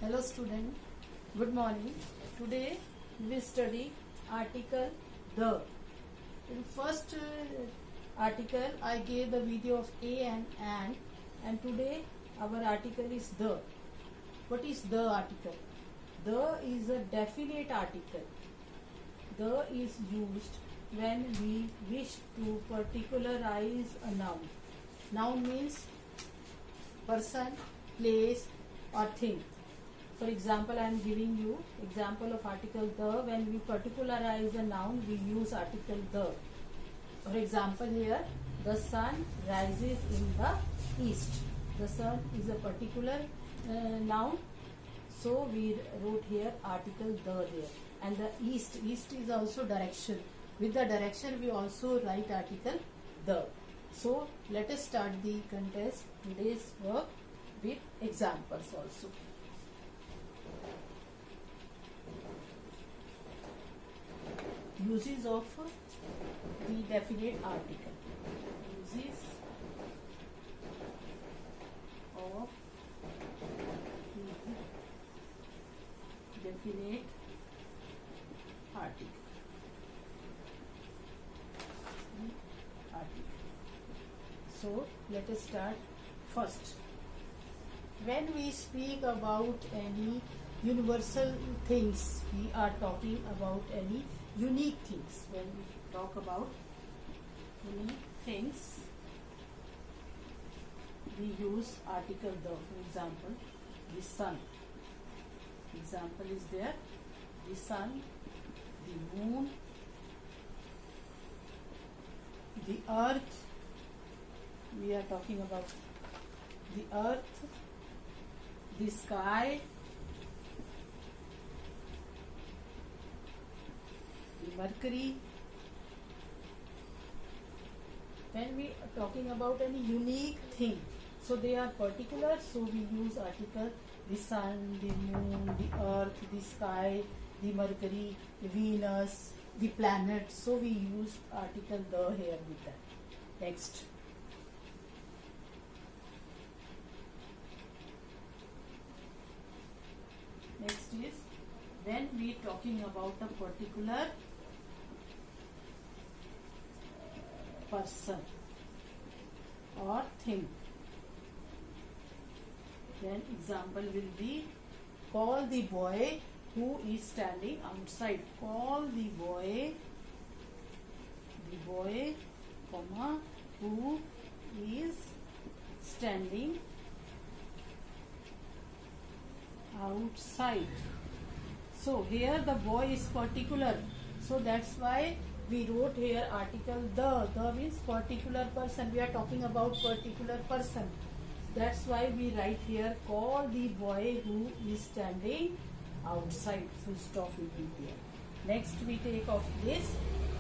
Hello student, good morning. Today we study article the. In first article I gave the video of a and today our article is the. What is the article? The is a definite article. The is used when we wish to particularize a noun. Noun means person, place or thing. For example, I am giving you example of article the. When we particularize a noun, we use article the. For example, here the sun rises in the east. The sun is a particular noun, so we wrote here article the there. And the east is also direction. With the direction, we also write article the. So let us start the contest today's work with examples also. Uses of the definite article. Uses of the definite article. So let us start first. When we speak about any universal things, we are talking about any unique things. When we talk about unique things, we use article the. For example, the sun. Example is there. The sun, the moon, the earth. We are talking about the earth, the sky, the Mercury. When we are talking about any unique thing, so they are particular, so we use article the sun, the moon, the earth, the sky, the Mercury, the Venus, the planet. So we use article the here with that. Next. Next is when we talking about a particular person or thing. Then example will be call the boy who is standing outside. Call the boy, comma, who is standing outside. So here the boy is particular, so that's why we wrote here article the. The means particular person. We are talking about particular person. That's why we write here call the boy who is standing outside. Full stop will be there. Next we take of this.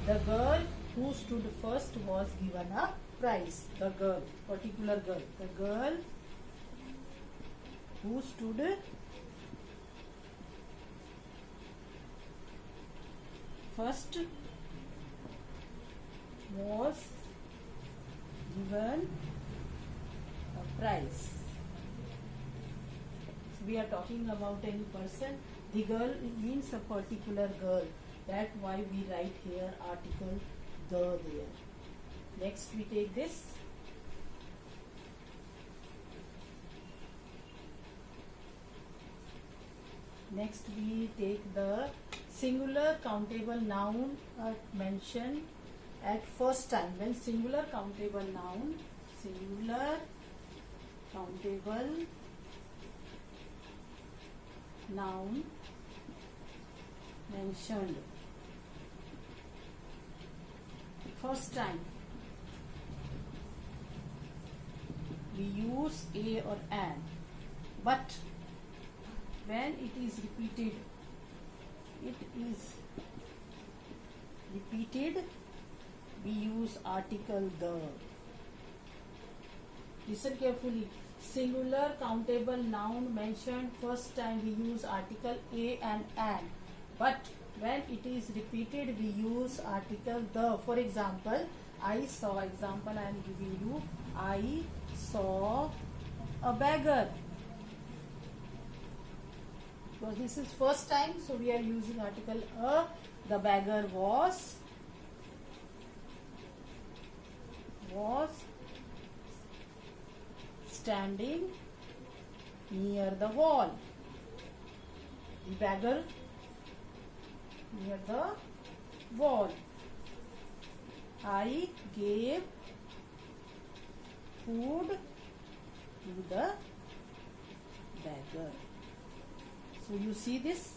The girl who stood first was given a prize. The girl, particular girl. The girl who stood first was given a prize. So we are talking about any person. The girl means a particular girl. That's why we write here article the there. Next we take this. Next we take the singular countable noun mentioned at first time. When singular countable noun mentioned first time, we use a or an. But when it is repeated, we use article the. Listen carefully. Singular countable noun mentioned first time, we use article a and an. But when it is repeated, we use article the. For example, I saw. Example I am giving you. I saw a beggar. because this is first time, so we are using article a. The beggar was standing near the wall. The beggar near the wall. I gave food to the beggar. So you see this,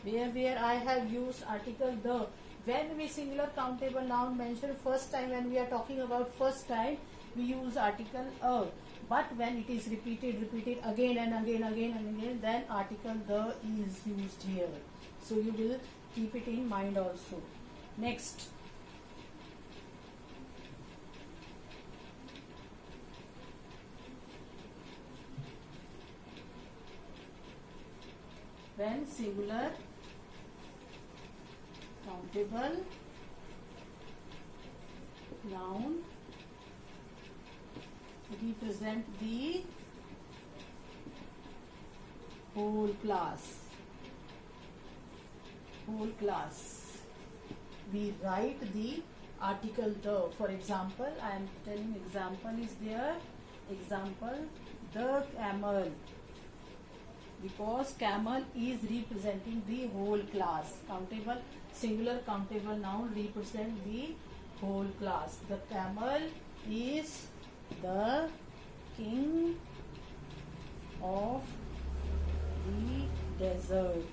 where I have used article the. When we singular countable noun mention first time, when we are talking about first time, we use article a. But when it is repeated again and again, then article the is used here. So you will keep it in mind also. Next. When singular countable noun represent the whole class, we write the article the. For example, I am telling example is there. Example, the camel, because camel is representing the whole class. Countable, singular countable noun represent the whole class. The camel is the king of the desert.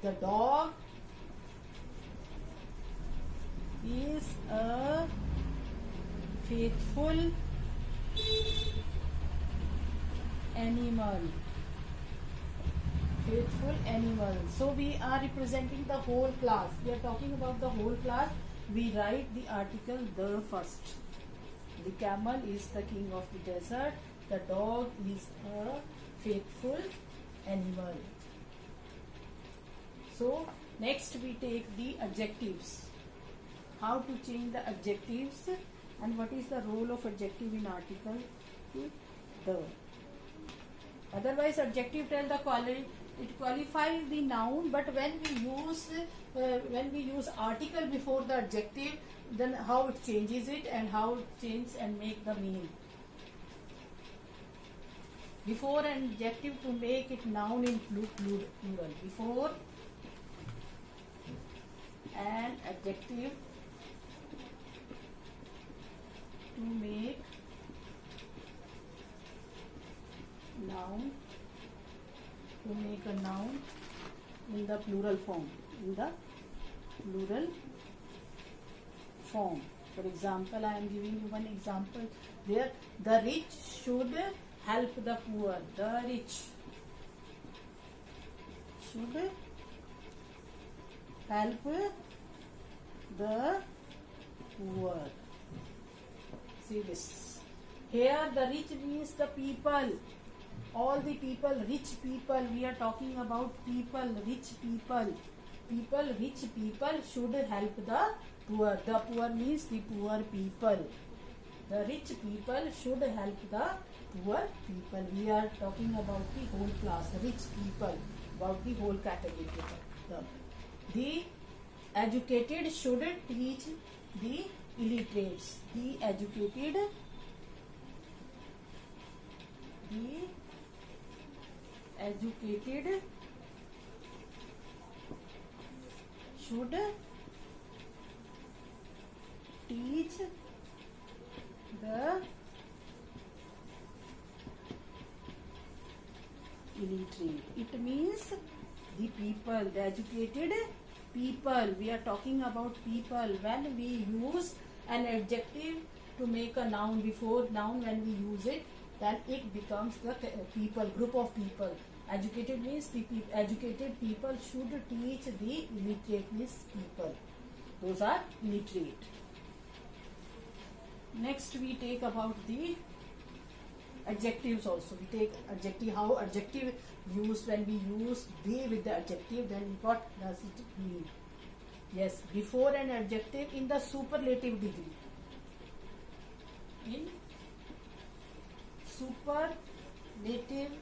The dog is a faithful animal. So we are representing the whole class. We are talking about the whole class. We write the article the first. The camel is the king of the desert. The dog is a faithful animal. So next we take the adjectives. How to change the adjectives and what is the role of adjective in article the. Otherwise adjective tell the quality, it qualifies the noun, but when we use article before the adjective, then how it changes it and how it changes and make the meaning. Before an adjective to make it noun in plural. Before an adjective to make noun, a noun in the plural form. For example, I am giving you one example there. The rich should help the poor. The rich should help the poor. See this. Here the rich means the people. All the people, rich people, we are talking about people, rich people. Rich people should help the poor. The poor means the poor people. The rich people should help the poor people. We are talking about the whole class, rich people, about the whole category. The educated should teach the illiterates. The educated should teach the illiterate. It means the people, the educated people. We are talking about people. When we use an adjective to make a noun before noun, when we use it, then it becomes the people, group of people. Educated means the educated people should teach the illiterate means people. Those are illiterate. Next we take about the adjectives also. We take adjective, how adjective used. When we use the with the adjective, then what does it mean? Yes, before an adjective in the superlative degree. In superlative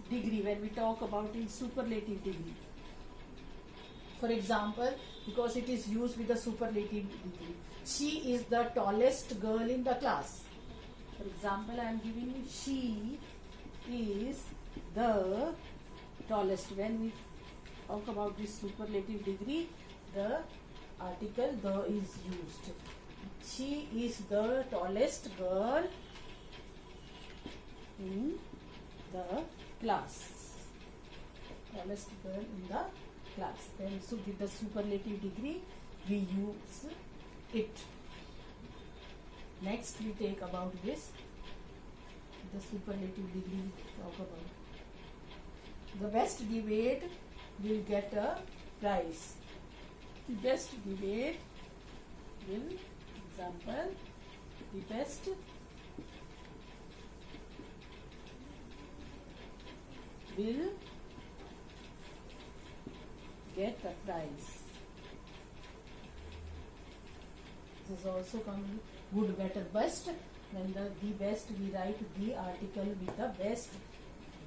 degree when we talk about in superlative degree. For example, because it is used with the superlative degree, she is the tallest girl in the class. For example, I am giving you she is the tallest. When we talk about this superlative degree, the article the is used. She is the tallest girl in the class. Tallest girl in the class. Then so with the superlative degree we use it. Next we take about this. The superlative degree we talk about. The best debate will get a prize. The best debate will, example, the best will get a prize. This is also come good, better, best. When the best we write the article with the best.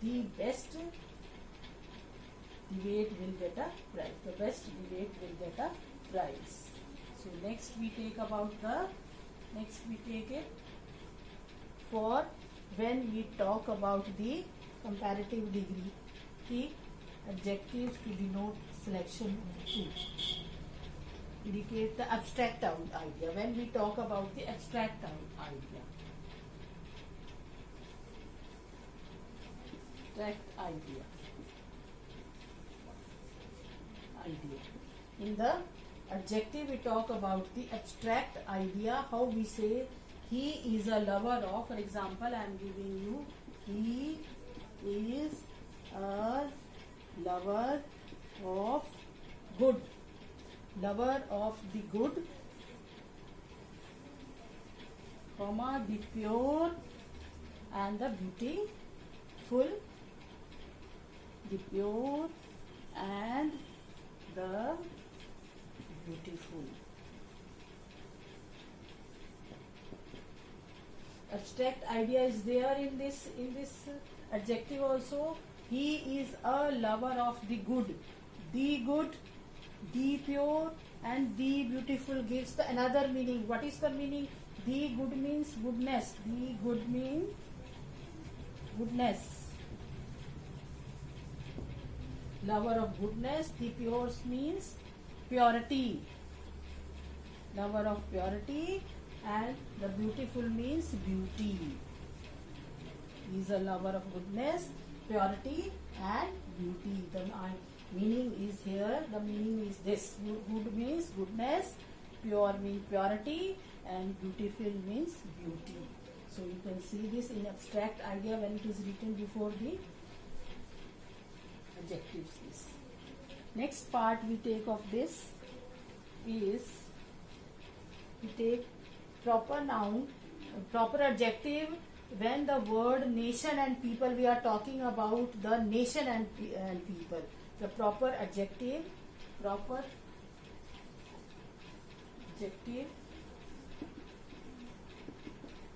The best debate will get a prize. The best debate will get a prize. So next we take it for when we talk about the comparative degree, the adjectives to denote selection of two. Indicate the abstract idea. When we talk about the abstract idea. Abstract idea. In the adjective we talk about the abstract idea, how we say he is a lover of. For example, I am giving you he is a lover of good. Lover of the good, comma, the pure and the beautiful. The pure and the beautiful. Abstract idea is there in this adjective also. He is a lover of the good, the pure and the beautiful gives the another meaning. What is the meaning? The good means goodness. The good means goodness. Lover of goodness. The pure means purity. Lover of purity. And the beautiful means beauty. He is a lover of goodness, purity and beauty. The meaning is here. The meaning is this. Good means goodness, pure means purity and beautiful means beauty. So you can see this in abstract idea when it is written before the adjectives. Next part we take of this is we take proper noun, proper adjective. When the word nation and people, we are talking about the nation and people. The proper adjective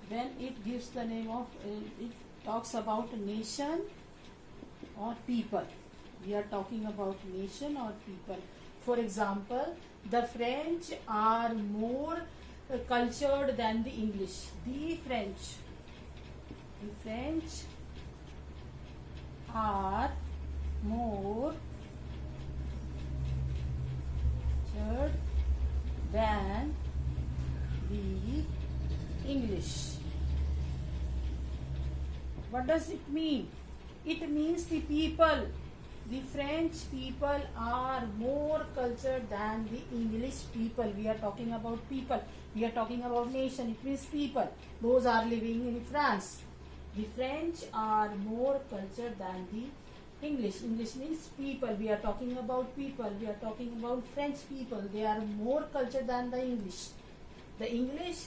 when it gives the name of, it talks about nation or people. We are talking about nation or people. For example, the French are more cultured than the English. The French are more cultured than the English. What does it mean? It means the people. The French people are more cultured than the English people. We are talking about people. We are talking about nation. It means people. Those are living in France. The French are more cultured than the English. English means people. We are talking about people. We are talking about French people. They are more cultured than the English. The English,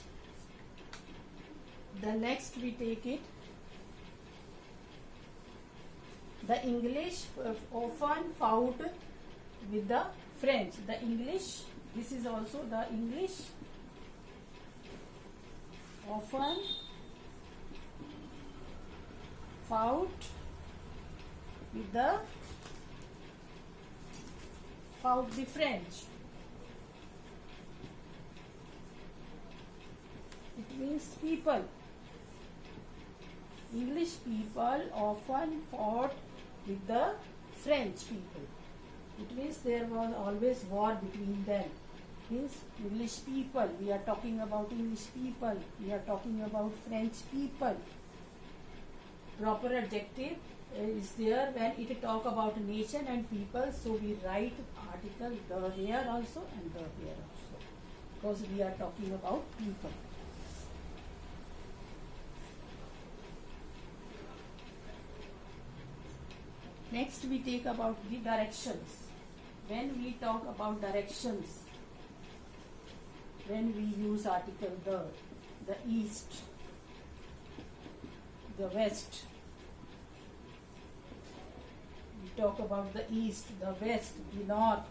the next we take it. The English often fought with the French. The English, this is also the English often fought with the French. It means people. English people often fought with the French people. It means there was always war between them. Means English people. We are talking about English people. We are talking about French people. Proper adjective is there when it talk about nation and people. So we write article the here also and the here also, because we are talking about people. Next we take about the directions. When we talk about directions, when we use article the east, the west, we talk about the east, the west, the north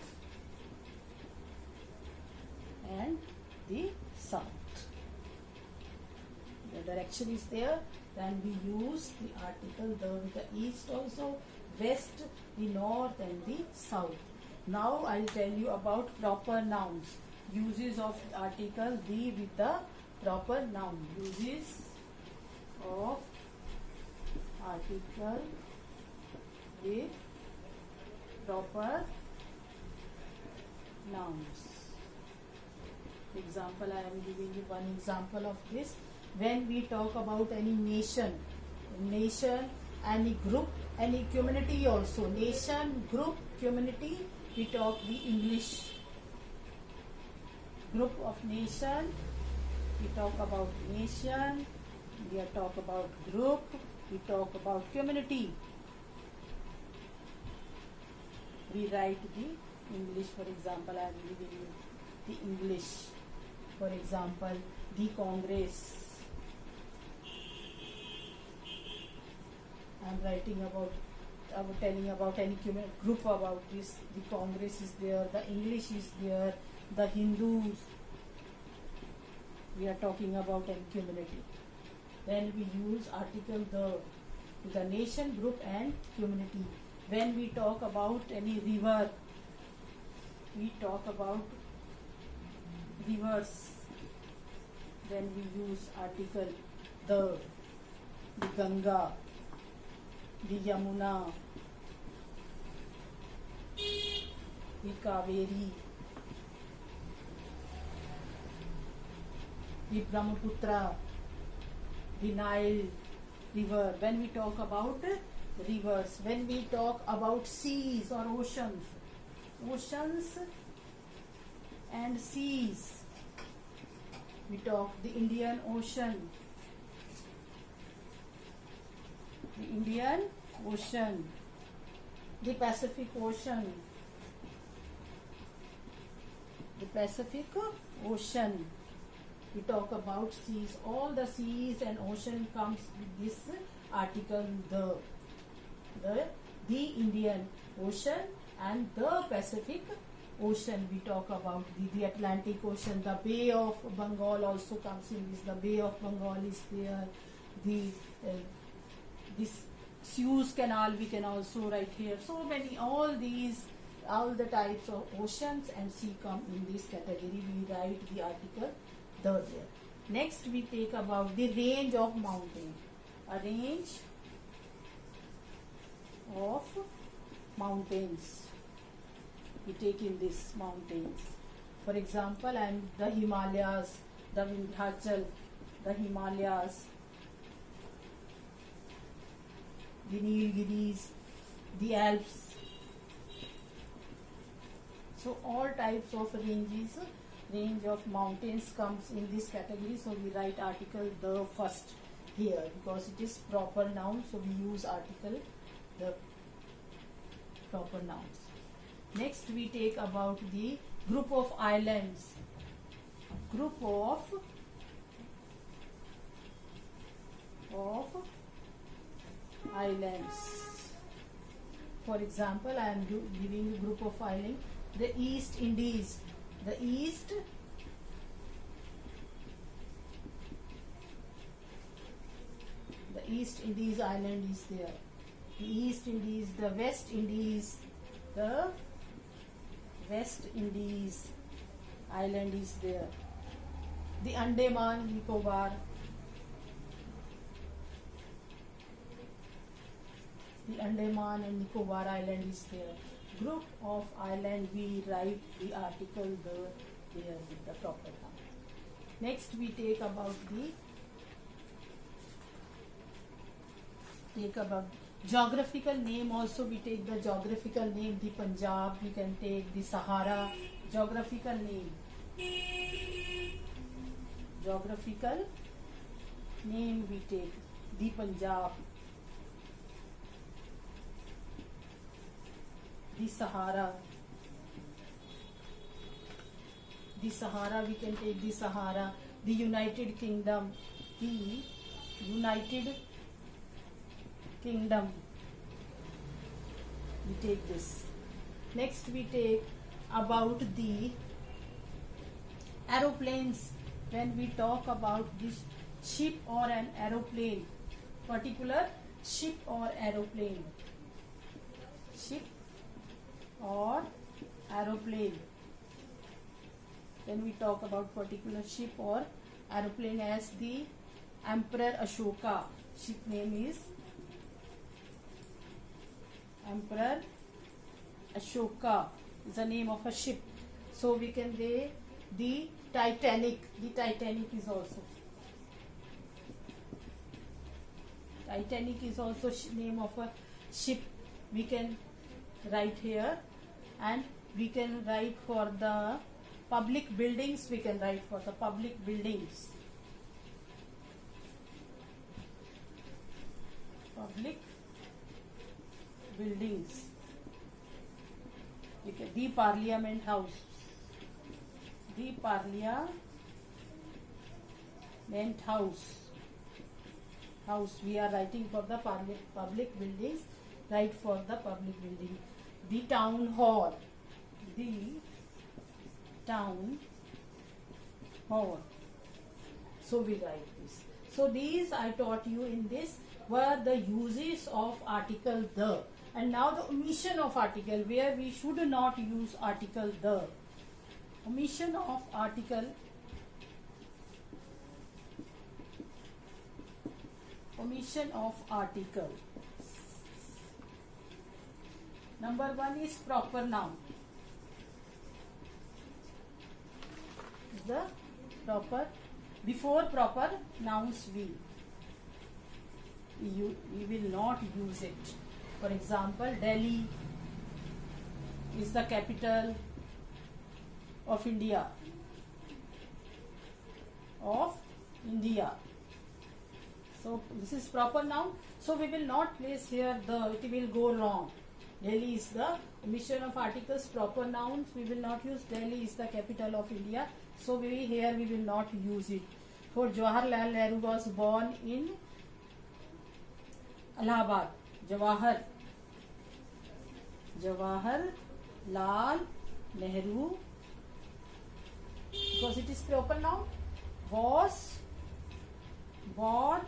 and the south. The direction is there, then we use the article the with the east also, west, the north and the south. Now I will tell you about proper nouns. Uses of article the with the proper noun. Uses of article with proper nouns. Example, I am giving you one example of this. When we talk about any nation, any group, any community also. Nation, group, community, we talk the English. Group of nation, we talk about nation, we talk about group, we talk about community. We write the English, for example, I am giving you the English. For example, the Congress. I am writing about, I am telling about any group about this. The Congress is there, the English is there, the Hindus. We are talking about any community. Then we use article the nation, group and community. When we talk about any river, we talk about rivers. Then we use article the Ganga, the Yamuna, the Kaveri, the Brahmaputra, the Nile river. When we talk about rivers, when we talk about seas or oceans and seas, we talk the Indian Ocean, the Pacific Ocean, we talk about seas. All the seas and ocean comes with this article the Indian Ocean and the Pacific Ocean. We talk about the Atlantic Ocean. The Bay of Bengal also comes in this. The Bay of Bengal is there. This Suez Canal we can also write here. So many, all the types of oceans and sea come in this category. We write the article the there. Next we take about the range of mountain. A range of mountains. We take in this mountains. For example, and the Himalayas, the Vindhyachal, the Himalayas, the Nilgiris, the Alps. So all types of range of mountains comes in this category. So we write article the first here because it is proper noun. So we use article the proper nouns. Next we take about the group of islands. Group of islands. For example, I am giving a group of islands. The East Indies. The East Indies island is there. the East Indies, the West Indies, the West Indies island is there, the Andaman Nicobar, the Andaman and Nicobar island is there. Group of island, we write the article there with the proper noun. Next we take about geographical name. Also we take the geographical name, the Punjab, we can take the Sahara. Geographical name, we take the Punjab, the Sahara, we can take the Sahara, the United Kingdom, we take this. Next we take about the aeroplanes. When we talk about this ship or an aeroplane, particular ship or aeroplane, then we talk about particular ship or aeroplane as the Emperor Ashoka. Ship name is Emperor Ashoka, is the name of a ship. So we can say the Titanic. The Titanic is also name of a ship. We can write here, and we can write for the public buildings. We can write for the public buildings. Okay, the Parliament House. We are writing for the public buildings. Write for the public building. The Town Hall. So we write this. So these I taught you in this were the uses of article the. And now the omission of article, where we should not use article the. Omission of article. Number 1 is proper noun. Before proper nouns we will not use it. For example, Delhi is the capital of India. So this is proper noun. So we will not place here the, it will go wrong. Delhi is the omission of articles, proper nouns. We will not use Delhi is the capital of India. So here we will not use it. For Jawaharlal Nehru was born in Allahabad. Jawaharlal Nehru, because it is proper noun, was born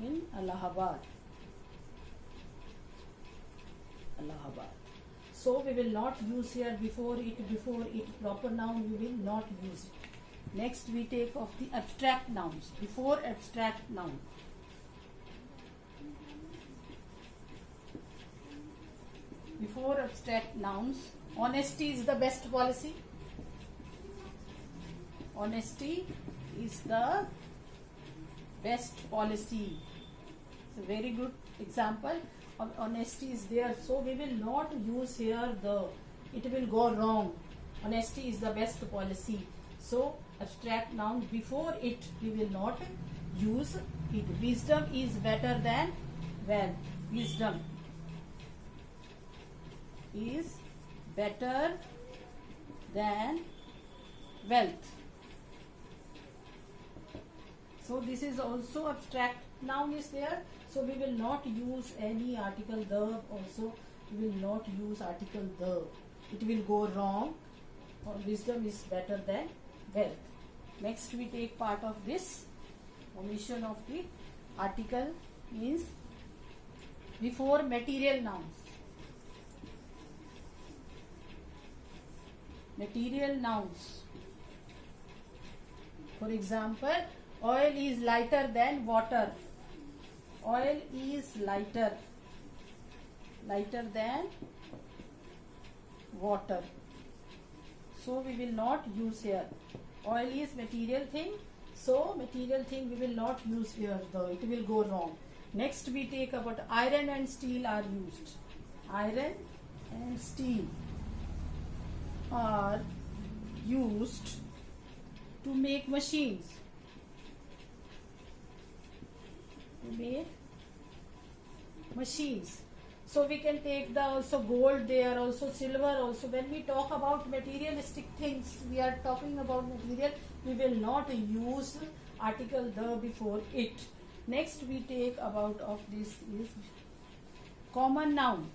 in Allahabad. So we will not use here before it proper noun, we will not use it. Next we take of the abstract nouns. Before abstract noun. Before abstract nouns, honesty is the best policy. Honesty is the best policy. It's a very good example of honesty is there. So we will not use here the, it will go wrong. Honesty is the best policy. So abstract noun, before it we will not use it. Wisdom is better than wealth. Wisdom is better than wealth. So this is also abstract noun is there. So we will not use any article the. Also we will not use article the. It will go wrong. Wisdom is better than wealth. Next we take part of this omission of the article means before material nouns. Material nouns. For example, oil is lighter than water. Oil is lighter than water. So we will not use here. Oil is material thing. So material thing we will not use here, though it will go wrong. Next we take about iron and steel are used. Iron and steel are used to make machines. So we can take the also gold there, also silver also. When we talk about materialistic things, we are talking about material, we will not use article the before it. Next we take about of this is common noun.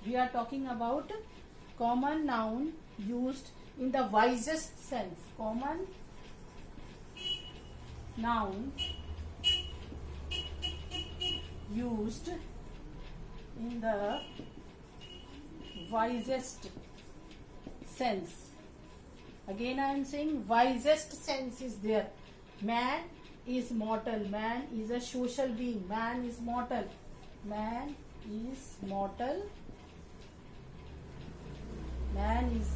We are talking about common noun used in the wisest sense. Common noun used in the wisest sense. Again I am saying wisest sense is there. Man is mortal. Man is a social being. Man is mortal. Man is mortal. Man is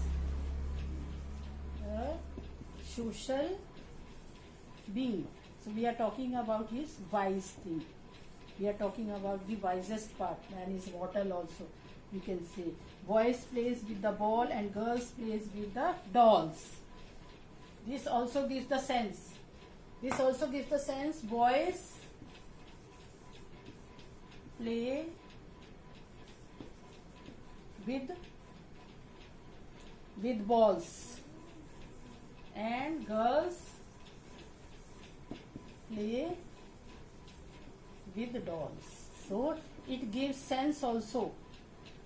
a social being. So we are talking about his wise thing. We are talking about the wisest part. Man is mortal also. We can say boys plays with the ball and girls plays with the dolls. This also gives the sense. Boys play with balls and girls play with dolls. So it gives sense also,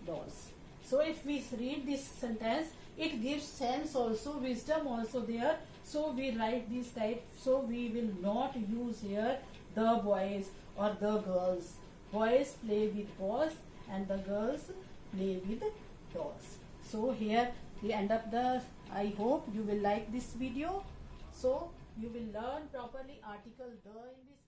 dolls. So if we read this sentence, it gives sense also, wisdom also there. So we write this type. So we will not use here the boys or the girls. Boys play with balls and the girls play with dolls. So here we end up the, I hope you will like this video. So you will learn properly article the in this